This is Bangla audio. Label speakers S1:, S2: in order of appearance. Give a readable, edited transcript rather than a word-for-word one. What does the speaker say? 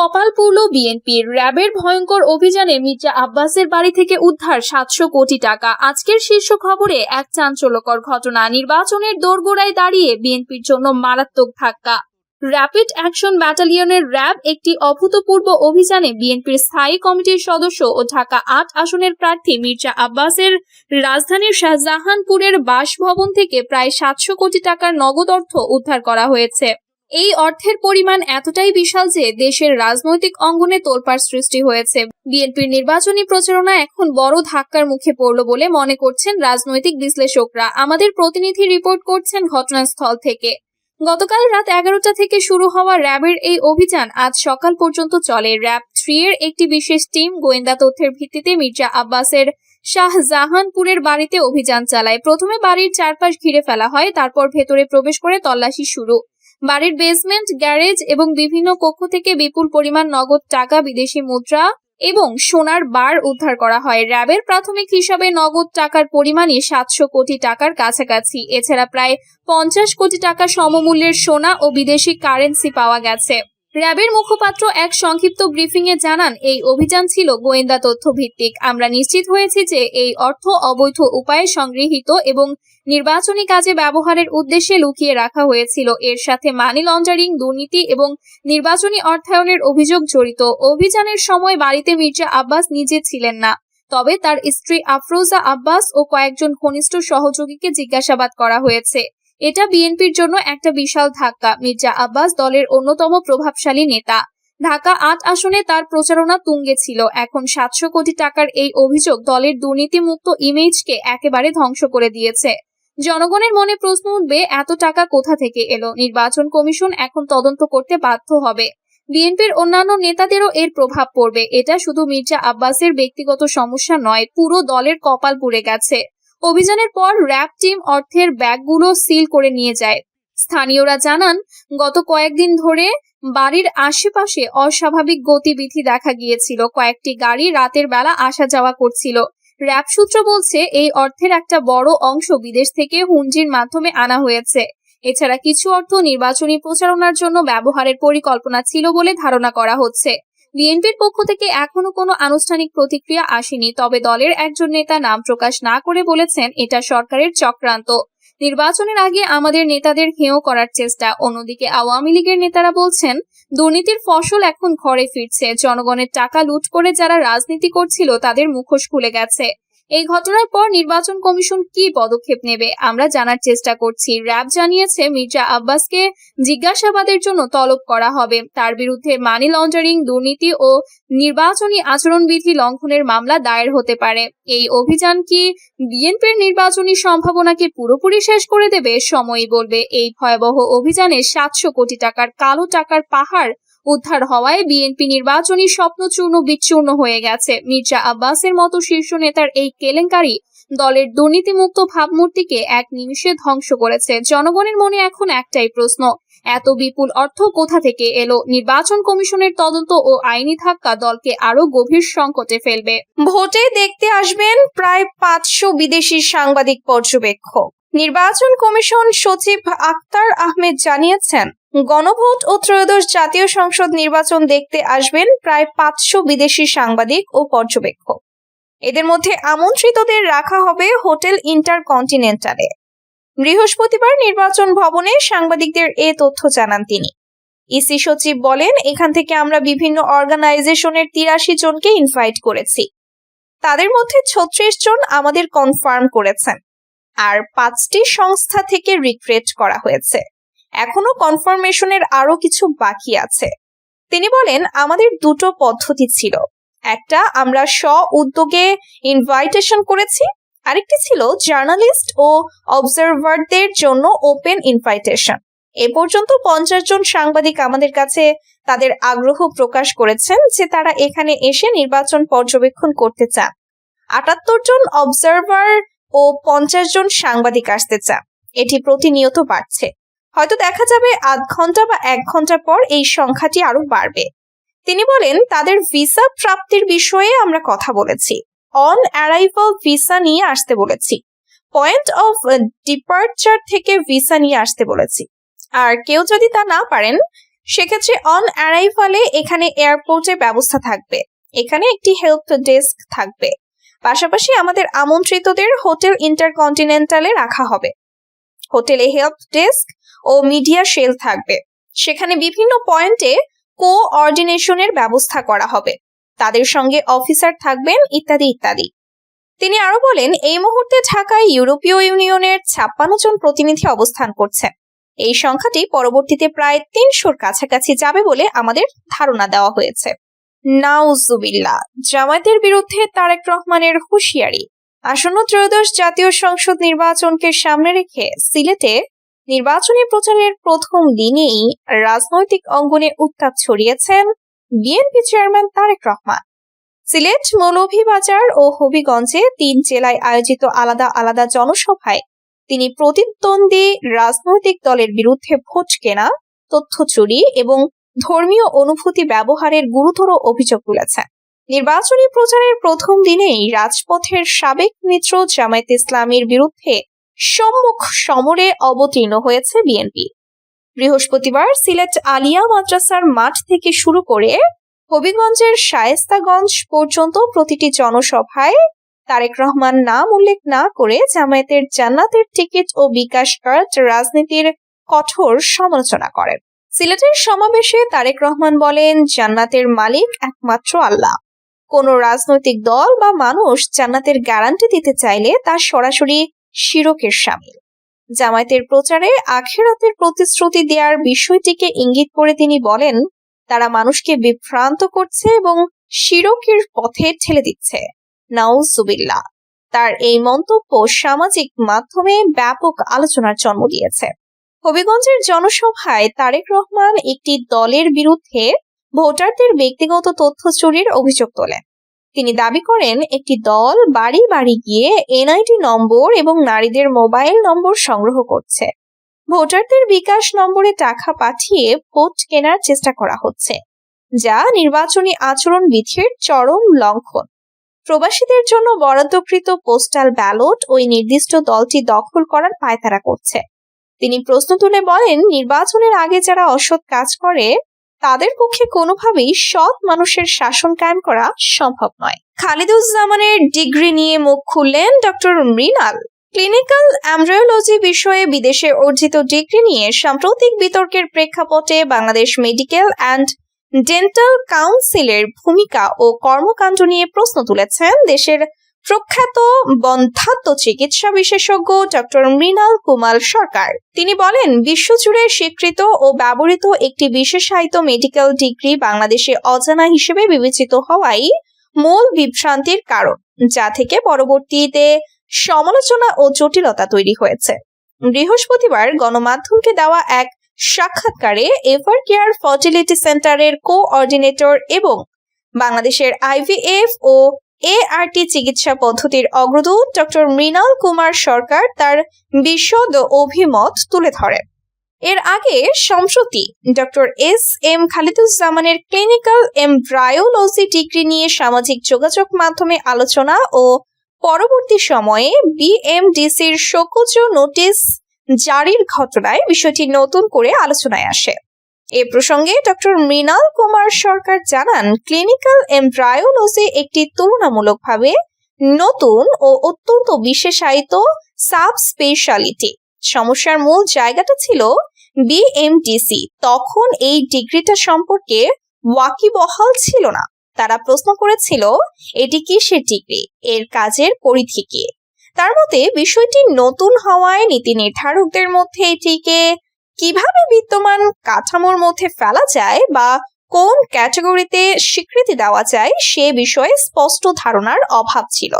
S1: কপাল পুড়ল বিএনপির। র্যাবের ভয়ঙ্কর অভিযানে মির্জা আব্বাসের বাড়ি থেকে উদ্ধার 700 কোটি টাকা। আজকের শীর্ষ খবরে এক চাঞ্চল্যকর ঘটনা। নির্বাচনের দোরগোড়ায় দাঁড়িয়ে বিএনপির জন্য মারাত্মক ধাক্কা। র্যাপিড অ্যাকশন ব্যাটালিয়নের র্যাব একটি অভূতপূর্ব অভিযানে বিএনপির স্থায়ী কমিটির সদস্য ও ঢাকা 8 আসনের প্রার্থী মির্জা আব্বাসের রাজধানীর শাহজাহানপুরের বাসভবন থেকে প্রায় 700 কোটি টাকার নগদ অর্থ উদ্ধার করা হয়েছে। এই অর্থের পরিমাণ এতটাই বিশাল যে দেশের রাজনৈতিক অঙ্গনে তোলপাড় সৃষ্টি হয়েছে। বিএনপির নির্বাচনী প্রচারণা এখন বড় ধাক্কার মুখে পড়ল বলে মনে করছেন রাজনৈতিক বিশ্লেষকরা। আমাদের প্রতিনিধি রিপোর্ট করছেন ঘটনাস্থল থেকে। গতকাল রাত 11টা থেকে শুরু হওয়া র্যাবের এই অভিযান আজ সকাল পর্যন্ত চলে। র্যাব 3 এর একটি বিশেষ টিম গোয়েন্দা তথ্যের ভিত্তিতে মির্জা আব্বাসের শাহজাহানপুরের বাড়িতে অভিযান চালায়। প্রথমে বাড়ির চারপাশ ঘিরে ফেলা হয়, তারপর ভেতরে প্রবেশ করে তল্লাশি শুরু। বাড়ির বেসমেন্ট, গ্যারেজ এবং বিভিন্ন কক্ষ থেকে বিপুল পরিমাণ নগদ টাকা, বিদেশি মুদ্রা এবং সোনার বার উদ্ধার করা হয়। র্যাবের প্রাথমিক হিসাবে নগদ টাকার পরিমাণই 700 কোটি টাকার কাছাকাছি। এছাড়া প্রায় 50 কোটি টাকা সমমূল্যের সোনা ও বিদেশি কারেন্সি পাওয়া গেছে। র্যাবের মুখপাত্র এক সংক্ষিপ্ত ব্রিফিংয়ে জানান, এই অভিযান ছিল গোয়েন্দা তথ্য ভিত্তিক। আমরা নিশ্চিত হয়েছি যে এই অর্থ অবৈধ উপায়ে সংগৃহীত এবং নির্বাচনী কাজে ব্যবহারের উদ্দেশ্যে লুকিয়ে রাখা হয়েছিল। এর সাথে মানি লন্ডারিং, দুর্নীতি এবং নির্বাচনী অর্থায়নের অভিযোগ জড়িত। অভিযানের সময় বাড়িতে মির্জা আব্বাস নিজে ছিলেন না, তবে তার স্ত্রী আফরোজা আব্বাস ও কয়েকজন ঘনিষ্ঠ সহযোগীকে জিজ্ঞাসাবাদ করা হয়েছে। এটা বিএনপির জন্য একটা বিশাল ধাক্কা। মির্জা আব্বাস দলের অন্যতম প্রভাবশালী নেতা। ঢাকা 8 আসনে তার প্রচারণা তুঙ্গে ছিল। এখন 700 কোটি টাকার এই অভিযোগ দলের দুর্নীতিমুক্ত ইমেজকে একেবারে ধ্বংস করে দিয়েছে। জনগণের মনে প্রশ্ন উঠবে, এত টাকা কোথা থেকে এলো? নির্বাচন কমিশন এখন তদন্ত করতে বাধ্য হবে। বিএনপির অন্যান্য নেতাদেরও এর প্রভাব পড়বে। এটা শুধু মির্জা আব্বাসের ব্যক্তিগত সমস্যা নয়, পুরো দলের কপাল পুড়ে গেছে। অভিযানের পর র্যাব টিম অর্থের ব্যাগগুলো সিল করে নিয়ে যায়। স্থানীয়রা জানান, গত কয়েকদিন ধরে বাড়ির আশেপাশে অস্বাভাবিক গতিবিধি দেখা গিয়েছিল। কয়েকটি গাড়ি রাতের বেলা আসা যাওয়া করছিল। র্যাব সূত্র বলছে, এই অর্থের একটা বড় অংশ বিদেশ থেকে হুন্ডির মাধ্যমে আনা হয়েছে। এছাড়া কিছু অর্থ নির্বাচনী প্রচারণার জন্য ব্যবহারের পরিকল্পনা ছিল বলে ধারণা করা হচ্ছে। বিএনপির পক্ষ থেকে এখনো কোনো আনুষ্ঠানিক প্রতিক্রিয়া আসেনি, তবে দলের একজন নেতা নাম প্রকাশ না করে বলেছেন, এটা সরকারের চক্রান্ত। নির্বাচনের আগে আমাদের নেতাদের হেয় করার চেষ্টা। অন্যদিকে আওয়ামী লীগের নেতারা বলছেন, দুর্নীতির ফসল এখন ঘরে ফিরছে। জনগণের টাকা লুট করে যারা রাজনীতি করছিল তাদের মুখোশ খুলে গেছে। এই ঘটনার পর নির্বাচন কমিশন কি পদক্ষেপ নেবে আমরা জানার চেষ্টা করছি। র্যাব জানিয়েছে, মির্জা আব্বাসকে জিজ্ঞাসাবাদের জন্য তলব করা হবে। তার বিরুদ্ধে মানি লন্ডারিং, দুর্নীতি ও নির্বাচনী আচরণবিধি লঙ্ঘনের মামলা দায়ের হতে পারে। এই অভিযান কি বিএনপির নির্বাচনী সম্ভাবনাকে পুরোপুরি শেষ করে দেবে? সময়ই বলবে। এই ভয়াবহ অভিযানে 700 কোটি টাকার কালো টাকার পাহাড় উদ্ধার হওয়ায় বিএনপি নির্বাচনী স্বপ্ন চূর্ণ বিচূর্ণ হয়ে গেছে। মির্জা আব্বাসের মতো শীর্ষ নেতার এই কেলেঙ্কারি দলের দুর্নীতিমুক্ত ভাবমূর্তিকে এক নিমিষে ধ্বংস করেছে। জনগণের মনে এখন একটাই প্রশ্ন, এত বিপুল অর্থ কোথা থেকে এলো? নির্বাচন কমিশনের তদন্ত ও আইনি ধাক্কা দলকে আরো গভীর সংকটে ফেলবে।
S2: ভোটে দেখতে আসবেন প্রায় 500 বিদেশি সাংবাদিক পর্যবেক্ষক। নির্বাচন কমিশন সচিব আক্তার আহমেদ জানিয়েছেন, গণভোট ও ত্রয়োদশ জাতীয় সংসদ নির্বাচন দেখতে আসবেন প্রায় 500 বিদেশি সাংবাদিক ও পর্যবেক্ষক। এদের মধ্যে আমন্ত্রিতদের রাখা হবে হোটেল ইন্টারকন্টিনেন্টালে। বৃহস্পতিবার নির্বাচন ভবনে সাংবাদিকদের এ তথ্য জানান তিনি। ইসি সচিব বলেন, এখান থেকে আমরা বিভিন্ন অর্গানাইজেশনের 83 জনকে ইনভাইট করেছি। তাদের মধ্যে 36 জন আমাদের কনফার্ম করেছেন, আর 5টি সংস্থা থেকে রিক্রুট করা হয়েছে। এখনো কনফার্মেশনের আরো কিছু বাকি আছে। তিনি বলেন, আমাদের দুটো পদ্ধতি ছিল। একটা, আমরা উদ্যোগে ইনভাইটেশন করেছি। আরেকটি ছিল জার্নালিস্ট ও অবজারভারদের জন্য ওপেন ইনভাইটেশন। এ পর্যন্ত 50 জন সাংবাদিক আমাদের কাছে তাদের আগ্রহ প্রকাশ করেছেন যে তারা এখানে এসে নির্বাচন পর্যবেক্ষণ করতে চান। 78 জন অবজারভার ও 50 জন সাংবাদিক আসতে চান। এটি প্রতিনিয়ত বাড়ছে। হয়তো দেখা যাবে আধ ঘন্টা বা 1 ঘন্টা পর এই সংখ্যাটি আরো বাড়বে। তিনি বলেন, তাদের ভিসা প্রাপ্তির বিষয়ে আমরা কথা বলেছি। অন অ্যারাইভাল ভিসা নিয়ে আসতে বলেছি। পয়েন্ট অফ ডিপার্চার থেকে ভিসা নিয়ে আসতে বলেছি। আর কেউ যদি তা না পারেন সেক্ষেত্রে অন অ্যারাইভালে এখানে এয়ারপোর্টের ব্যবস্থা থাকবে, এখানে একটি হেল্প ডেস্ক থাকবে। পাশাপাশি আমাদের আমন্ত্রিতদের হোটেল ইন্টারকন্টিনেন্টালে রাখা হবে। হোটেলে হেল্প ডেস্ক ও মিডিয়া সেল থাকবে, সেখানে বিভিন্ন পয়েন্টে কোঅর্ডিনেশনের ব্যবস্থা করা হবে, তাদের সঙ্গে অফিসার থাকবেন ইত্যাদি ইত্যাদি। তিনি আরো বলেন, এই মুহূর্তে ঢাকায় ইউরোপীয় ইউনিয়নের 56 জন প্রতিনিধি অবস্থান করছেন। এই সংখ্যাটি পরবর্তীতে প্রায় 300-র কাছাকাছি যাবে বলে আমাদের ধারণা দেওয়া হয়েছে। নাউজুবিল্লাহ, জামায়াতের বিরুদ্ধে তারেক রহমানের হুঁশিয়ারি। আসন্ন ত্রয়োদশ জাতীয় সংসদ নির্বাচনকে সামনে রেখে সিলেটে নির্বাচনী প্রচারের প্রথম দিনেই রাজনৈতিক অঙ্গনে উত্তাপ ছড়িয়েছেন বিএনপি চেয়ারম্যান তারেক রহমান। সিলেট, মৌলভীবাজার ও হবিগঞ্জে 3 জেলায় আয়োজিত আলাদা আলাদা জনসভায় তিনি প্রতিদ্বন্দ্বী রাজনৈতিক দলের বিরুদ্ধে ভোট কেনা, তথ্য চুরি এবং ধর্মীয় অনুভূতি ব্যবহারের গুরুতর অভিযোগ তুলেছেন। নির্বাচনী প্রচারের প্রথম দিনেই রাজপথের সাবেক মিত্র জামায়াত ইসলামীর বিরুদ্ধে সম্মুখ সমরে অবতীর্ণ হয়েছে বিএনপি। বৃহস্পতিবার সিলেট আলিয়া মাদ্রাসার মাঠ থেকে শুরু করে হবিগঞ্জের শায়েস্তাগঞ্জ পর্যন্ত প্রতিটি জনসভায় তারেক রহমান নাম উল্লেখ না করে জামায়াতের জান্নাতের টিকিট ও বিকাশ কার্ড রাজনীতির কঠোর সমালোচনা করেন। সিলেটের সমাবেশে তারেক রহমান বলেন, জান্নাতের মালিক একমাত্র আল্লাহ। কোন রাজনৈতিক দল বা মানুষ জান্নাতের গ্যারান্টি দিতে চাইলে তা সরাসরি শিরকের শামিল। জামায়াতের প্রচারে আখিরাতের প্রতিশ্রুতি দেওয়ার বিষয়টিকে ইঙ্গিত করে তিনি বলেন, তারা মানুষকে বিভ্রান্ত করছে এবং শিরকের পথে ঠেলে দিচ্ছে। নাউজুবিল্লাহ। তার এই মন্তব্য সামাজিক মাধ্যমে ব্যাপক আলোচনার জন্ম দিয়েছে। হবিগঞ্জের জনসভায় তারেক রহমান একটি দলের বিরুদ্ধে ভোটারদের ব্যক্তিগত তথ্য চুরির অভিযোগ তোলেন। তিনি দাবি করেন, একটি দল বাড়ি বাড়ি গিয়ে এনআইডি নম্বর এবং নারীদের মোবাইল নম্বর সংগ্রহ করছে। ভোটারদের বিকাশ নম্বরে টাকা পাঠিয়ে ভোট কেনার চেষ্টা করা হচ্ছে, যা নির্বাচনী আচরণ বিধির চরম লঙ্ঘন। প্রবাসীদের জন্য বরাদ্দকৃত পোস্টাল ব্যালট ওই নির্দিষ্ট দলটি দখল করার পায়তারা করছে। তিনি প্রশ্ন তুলে বলেন, নির্বাচনের আগে যারা অসৎ কাজ করে তাদের পক্ষে কোনোভাবেই সৎ মানুষের শাসন কায়েম করা সম্ভব নয়। খালিদুজ্জামানের ডিগ্রি নিয়ে মুখ খুললেন ডক্টর মৃণাল। ক্লিনিক্যাল এমব্রায়োলজি বিষয়ে বিদেশে অর্জিত ডিগ্রি নিয়ে সাম্প্রতিক বিতর্কের প্রেক্ষাপটে বাংলাদেশ মেডিকেল অ্যান্ড ডেন্টাল কাউন্সিলের ভূমিকা ও কর্মকাণ্ড নিয়ে প্রশ্ন তুলেছেন দেশের প্রখ্যাত বন্ধ্যাত্ব চিকিৎসা বিশেষজ্ঞ ডক্টর মৃণাল কুমার সরকার। তিনি বলেন, বিশ্বজুড়ে স্বীকৃত ও ব্যবহৃত একটি বিশেষায়িত মেডিকেল ডিগ্রি বাংলাদেশে অজানা হিসেবে বিবেচিত হওয়াই মূল বিভ্রান্তির কারণ, যা থেকে পরবর্তীতে সমালোচনা ও জটিলতা তৈরি হয়েছে। বৃহস্পতিবার গণমাধ্যমকে দেওয়া এক সাক্ষাৎকারে এভার কেয়ার ফার্টিলিটি সেন্টারের কোঅর্ডিনেটর এবং বাংলাদেশের আইভিএফ ও এআরটি চিকিৎসা পদ্ধতির অগ্রদূত ডক্টর মৃণাল কুমার সরকার তার বিশদ অভিমত তুলে ধরেন। এর আগে সম্প্রতি ডক্টর এস.এম. খালিদুজ্জামানের ক্লিনিক্যাল এমব্রায়োলজি ডিগ্রি নিয়ে সামাজিক যোগাযোগ মাধ্যমে আলোচনা ও পরবর্তী সময়ে বিএমডিসির শোকজ নোটিশ জারির ঘটনায় বিষয়টি নতুন করে আলোচনায় আসে। এ প্রসঙ্গে ডক্টর মৃণাল কুমার সরকার জানান, ক্লিনিক্যাল এমব্রায়োলজি একটি তুলনামূলকভাবে নতুন ও অত্যন্ত বিশেষায়িত সাব স্পেশালিটি। সমস্যার মূল জায়গাটা ছিল বিএমডিসি তখন এই ডিগ্রিটা সম্পর্কে ওয়াকিবহাল ছিল না। তারা প্রশ্ন করেছিল, এটি কিসের ডিগ্রি, এর কাজের পরিধি কি? তার মতে বিষয়টি নতুন হওয়ায় নীতি নির্ধারকদের মধ্যে এটিকে কিভাবে বিদ্যমান কাঠামোর মধ্যে ফেলা যায় বা কোন ক্যাটাগরিতে স্বীকৃতি দেওয়া যায় সে বিষয়ে স্পষ্ট ধারণার অভাব ছিল।